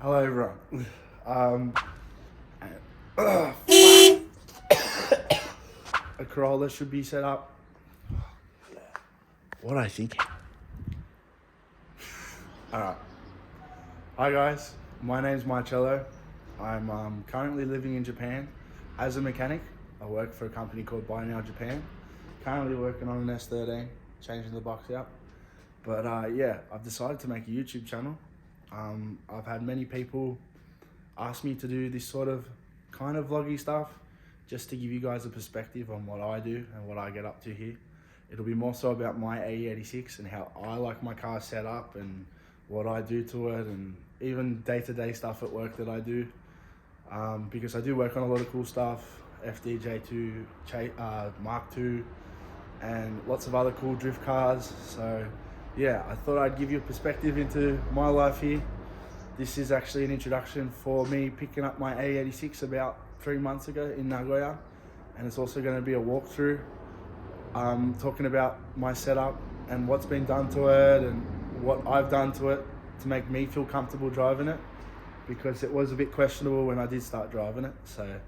Hello everyone. A Corolla should be set up. What I think. Alright. Hi guys, my name's Marcello. I'm currently living in Japan as a mechanic. I work for a company called Buy Now Japan. Currently working on an S13, changing the box out. But yeah, I've decided to make a YouTube channel. I've had many people ask me to do this sort of kind of vloggy stuff just to give you guys a perspective on what I do and what I get up to here. It'll be more so about my AE86 and how I like my car set up and what I do to it, and even day-to-day stuff at work that I do. Because I do work on a lot of cool stuff, FDJ2, Mark II, and lots of other cool drift cars. So yeah, I thought I'd give you a perspective into my life here. This is actually an introduction for me picking up my AE86 about 3 months ago in Nagoya, and it's also going to be a walkthrough, talking about my setup and what's been done to it and what I've done to it to make me feel comfortable driving it, because it was a bit questionable when I did start driving it. So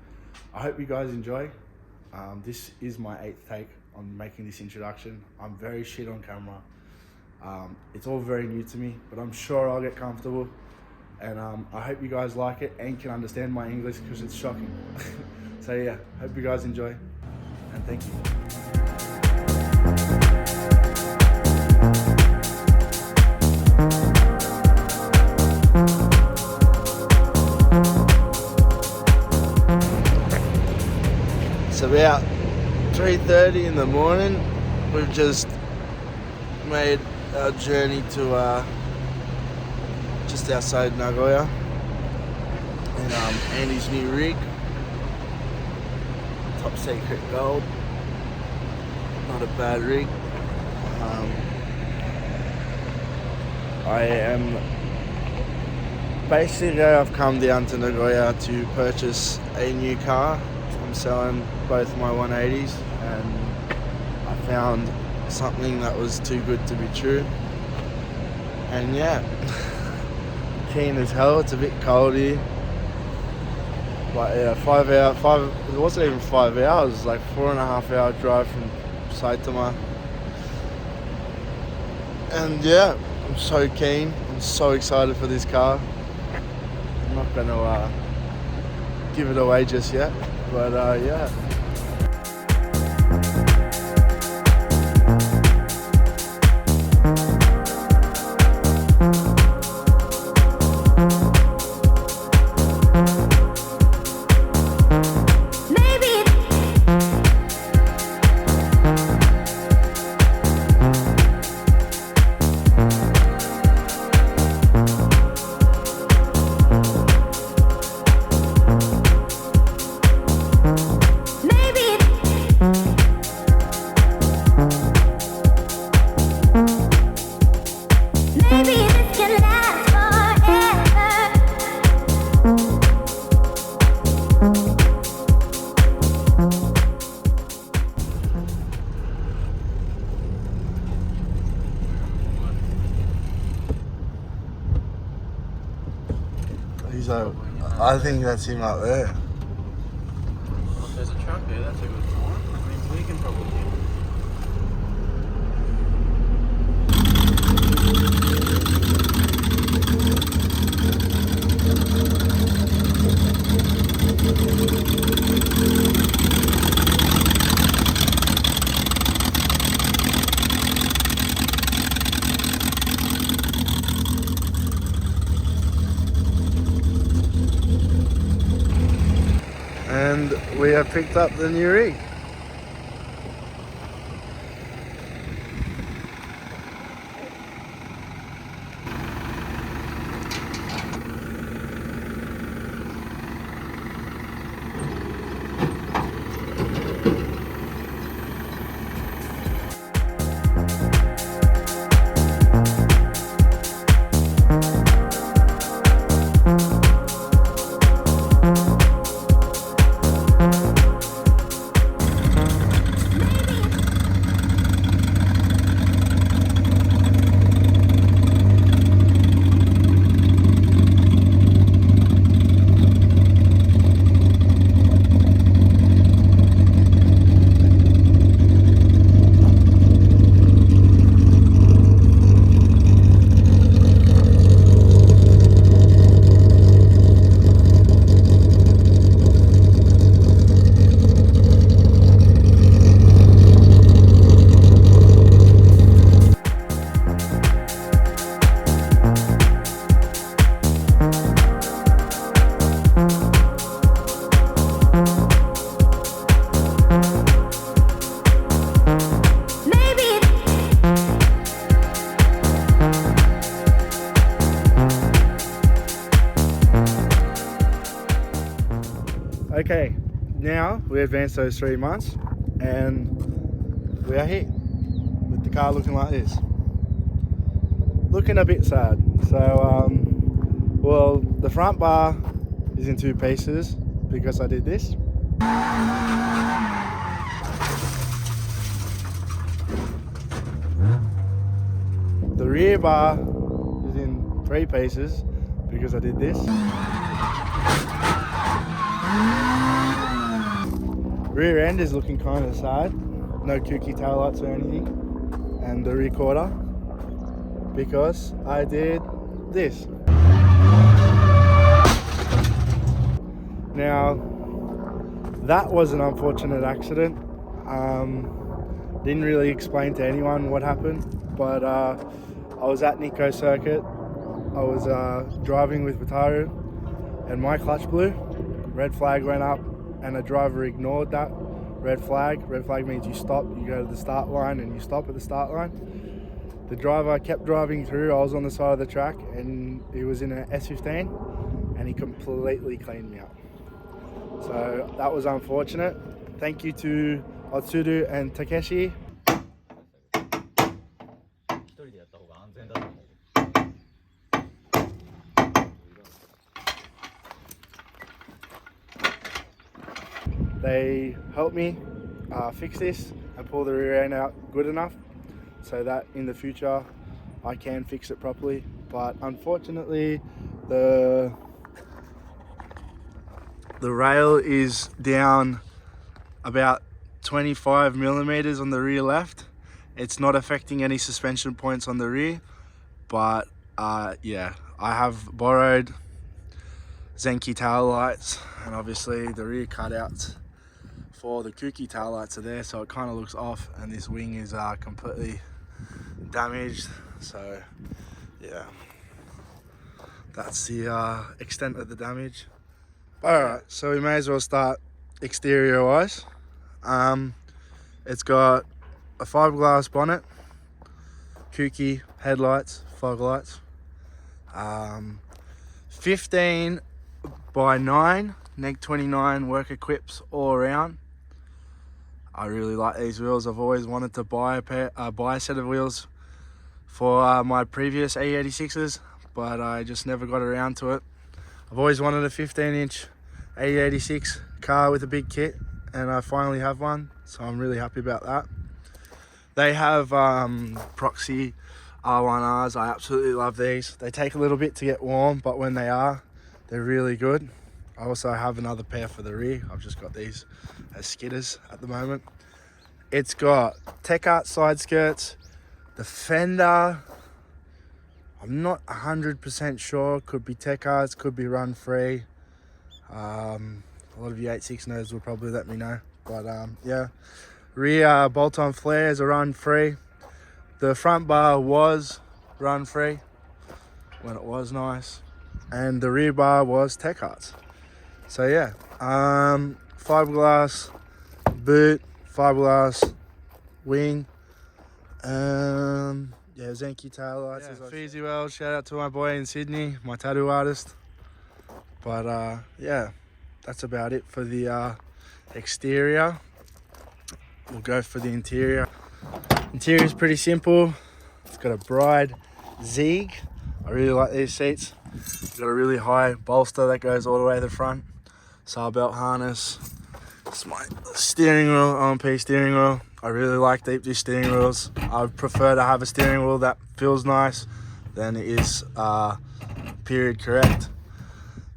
I hope you guys enjoy. This is my 8th take on making this introduction. I'm very shit on camera. It's all very new to me, but I'm sure I'll get comfortable. And I hope you guys like it and can understand my English, because it's shocking. So yeah, hope you guys enjoy, and thank you. It's about 3:30 in the morning. We've just made our journey to just outside Nagoya in Andy's new rig, top secret gold. Not a bad rig. I am basically, I've come down to Nagoya to purchase a new car. I'm selling both my 180s, and I found something that was too good to be true. And yeah, keen as hell. It's a bit cold here, but yeah, it wasn't even 5 hours, it was like 4.5 hour drive from Saitama. And yeah, I'm so keen, I'm so excited for this car. I'm not gonna give it away just yet, but yeah. So I think that's him up there. There's a truck there, that's a good sign. I mean, we can probably get it. And we have picked up the new rig. Okay, now we advanced those 3 months and we are here with the car looking like this. Looking a bit sad. So, well, the front bar is in 2 pieces because I did this. The rear bar is in 3 pieces because I did this. Rear end is looking kind of sad. No kooky taillights or anything. And the rear quarter because I did this. Now, that was an unfortunate accident. Didn't really explain to anyone what happened, but I was at Nico Circuit. I was driving with Wataru and my clutch blew. Red flag went up and a driver ignored that red flag. Red flag means you stop, you go to the start line and you stop at the start line. The driver kept driving through. I was on the side of the track and he was in an S15 and he completely cleaned me out. So that was unfortunate. Thank you to Otsuru and Takeshi. They helped me fix this and pull the rear end out good enough so that in the future I can fix it properly. But unfortunately the rail is down about 25 millimeters on the rear left. It's not affecting any suspension points on the rear, but yeah, I have borrowed Zenki tail lights and obviously the rear cutouts for the kooky tail lights are there, so it kind of looks off, and this wing is completely damaged. So yeah, that's the extent of the damage. Alright, so we may as well start exterior wise. It's got a fiberglass bonnet, kooky headlights, fog lights, 15 by 9 neg 29 worker clips all around. I really like these wheels. I've always wanted to buy a set of wheels for my previous AE86s, but I just never got around to it. I've always wanted a 15-inch AE86 car with a big kit, and I finally have one, so I'm really happy about that. They have Proxy R1Rs. I absolutely love these. They take a little bit to get warm, but when they are, they're really good. I also have another pair for the rear. I've just got these as skidders at the moment. It's got Tech Art side skirts. The fender, I'm not 100% sure. Could be Tech Arts, could be run free. A lot of you 86 nerds will probably let me know. But yeah, rear bolt-on flares are run free. The front bar was run free when it was nice, and the rear bar was Tech Arts. So yeah, fiberglass boot, fiberglass wing, yeah, Zenki tail lights. Yeah, Feezy Well, shout out to my boy in Sydney, my tattoo artist. But yeah, that's about it for the exterior. We'll go for the interior. Interior is pretty simple. It's got a Bride Zeeg. I really like these seats. It's got a really high bolster that goes all the way to the front. Sail belt harness. It's my steering wheel, OMP steering wheel. I really like deep dish steering wheels. I prefer to have a steering wheel that feels nice than it is period correct.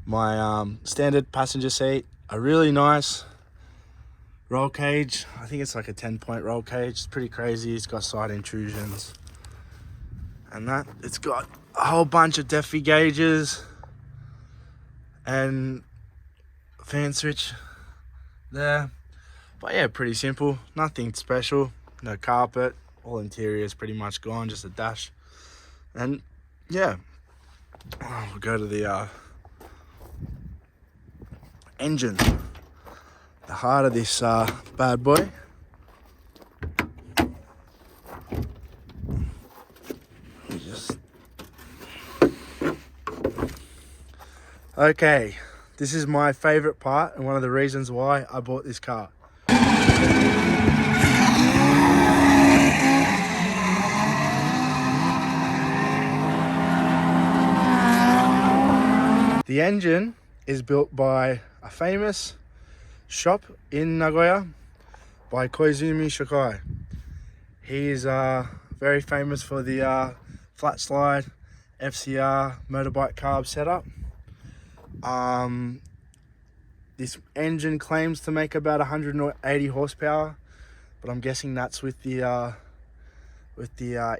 My standard passenger seat, a really nice roll cage. I think it's like a 10-point roll cage. It's pretty crazy. It's got side intrusions and that. It's got a whole bunch of Defi gauges and fan switch there. But yeah, pretty simple, nothing special. No carpet, all interior is pretty much gone, just a dash. And yeah, we'll go to the engine, the heart of this bad boy. Okay, this is my favorite part and one of the reasons why I bought this car. The engine is built by a famous shop in Nagoya by Koizumi Shokai. He is very famous for the flat slide FCR motorbike carb setup. This engine claims to make about 180 horsepower, but I'm guessing that's with the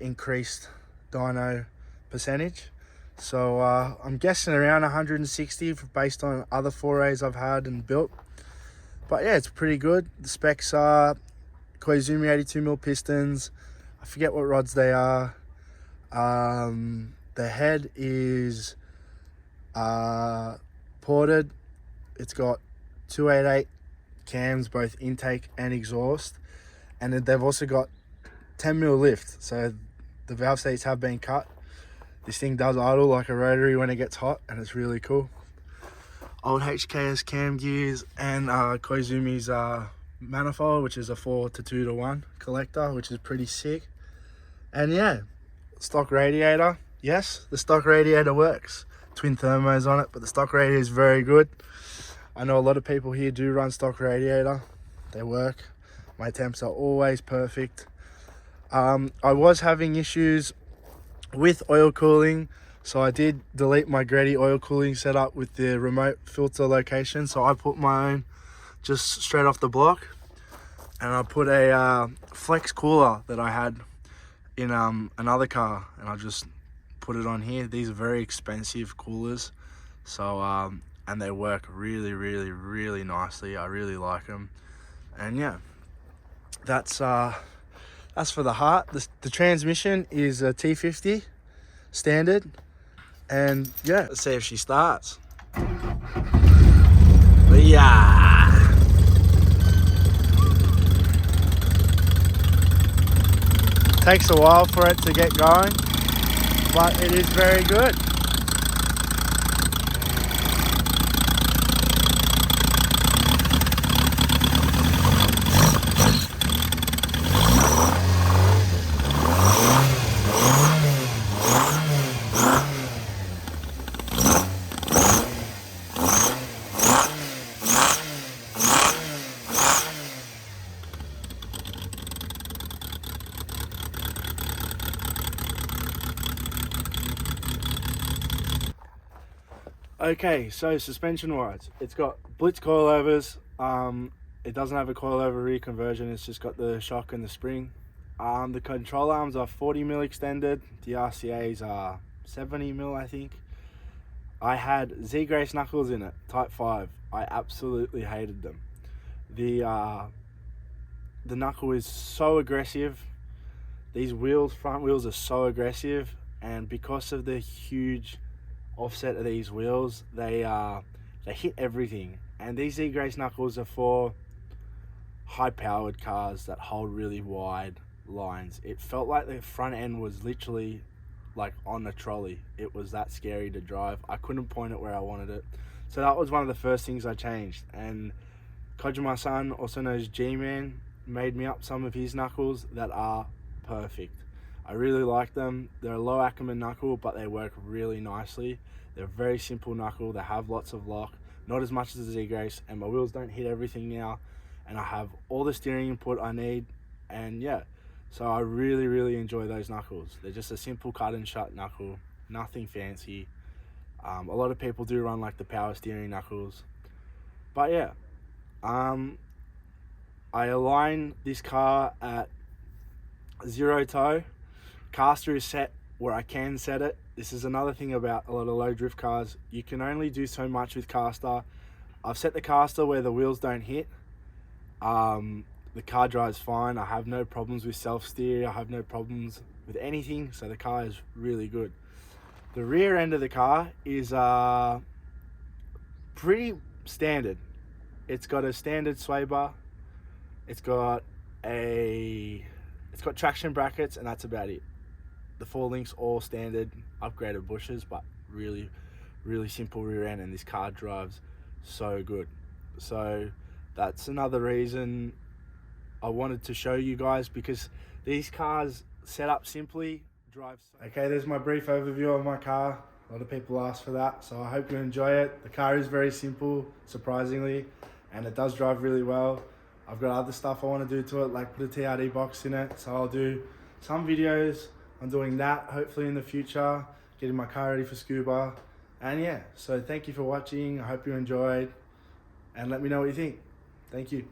increased dyno percentage. So I'm guessing around 160 based on other forays I've had and built. But yeah, it's pretty good. The specs are Koizumi 82mm pistons. I forget what rods they are. The head is ported. It's got 288 cams, both intake and exhaust. And then they've also got 10mm lift. So the valve seats have been cut. This thing does idle like a rotary when it gets hot, and it's really cool. Old HKS cam gears and Koizumi's manifold, which is a 4:2:1 collector, which is pretty sick. And yeah, stock radiator. Yes, the stock radiator works. Twin thermos on it, but the stock radiator is very good. I know a lot of people here do run stock radiator. They work. My temps are always perfect. I was having issues with oil cooling, so I did delete my Grady oil cooling setup with the remote filter location. So I put my own just straight off the block, and I put a flex cooler that I had in another car, and I just put it on here. These are very expensive coolers, so and they work really nicely. I really like them. And yeah, that's for the heart. The transmission is a T50 standard, and yeah, let's see if she starts. But yeah, takes a while for it to get going, but it is very good. Okay, so suspension wise, it's got blitz coilovers. It doesn't have a coilover rear conversion, it's just got the shock and the spring. The control arms are 40mm extended, the RCAs are 70mm, I think. I had Z Grace knuckles in it, Type 5. I absolutely hated them. The knuckle is so aggressive. These wheels, front wheels, are so aggressive, and because of the huge offset of these wheels, they hit everything. And these Z Grace knuckles are for high powered cars that hold really wide lines. It felt like the front end was literally like on a trolley. It was that scary to drive. I couldn't point it where I wanted it. So that was one of the first things I changed. And Kojima-san, also known as G-Man, made me up some of his knuckles that are perfect. I really like them. They're a low Ackerman knuckle, but they work really nicely. They're a very simple knuckle. They have lots of lock, not as much as the Z Grace, and my wheels don't hit everything now. And I have all the steering input I need, and yeah, so I really enjoy those knuckles. They're just a simple cut and shut knuckle, nothing fancy. A lot of people do run like the power steering knuckles, but yeah, I align this car at 0 toe. Caster is set where I can set it. This is another thing about a lot of low drift cars. You can only do so much with caster. I've set the caster where the wheels don't hit. The car drives fine. I have no problems with self-steer. I have no problems with anything, so the car is really good. The rear end of the car is pretty standard. It's got a standard sway bar. It's got traction brackets, and that's about it. The 4 links, all standard, upgraded bushes, but really simple rear end, and this car drives so good. So that's another reason I wanted to show you guys, because these cars set up simply drive so... Okay, there's my brief overview of my car. A lot of people ask for that, so I hope you enjoy it. The car is very simple, surprisingly, and it does drive really well. I've got other stuff I want to do to it, like put a TRD box in it, so I'll do some videos on doing that hopefully in the future, getting my car ready for scuba. And yeah, so thank you for watching. I hope you enjoyed, and let me know what you think. Thank you.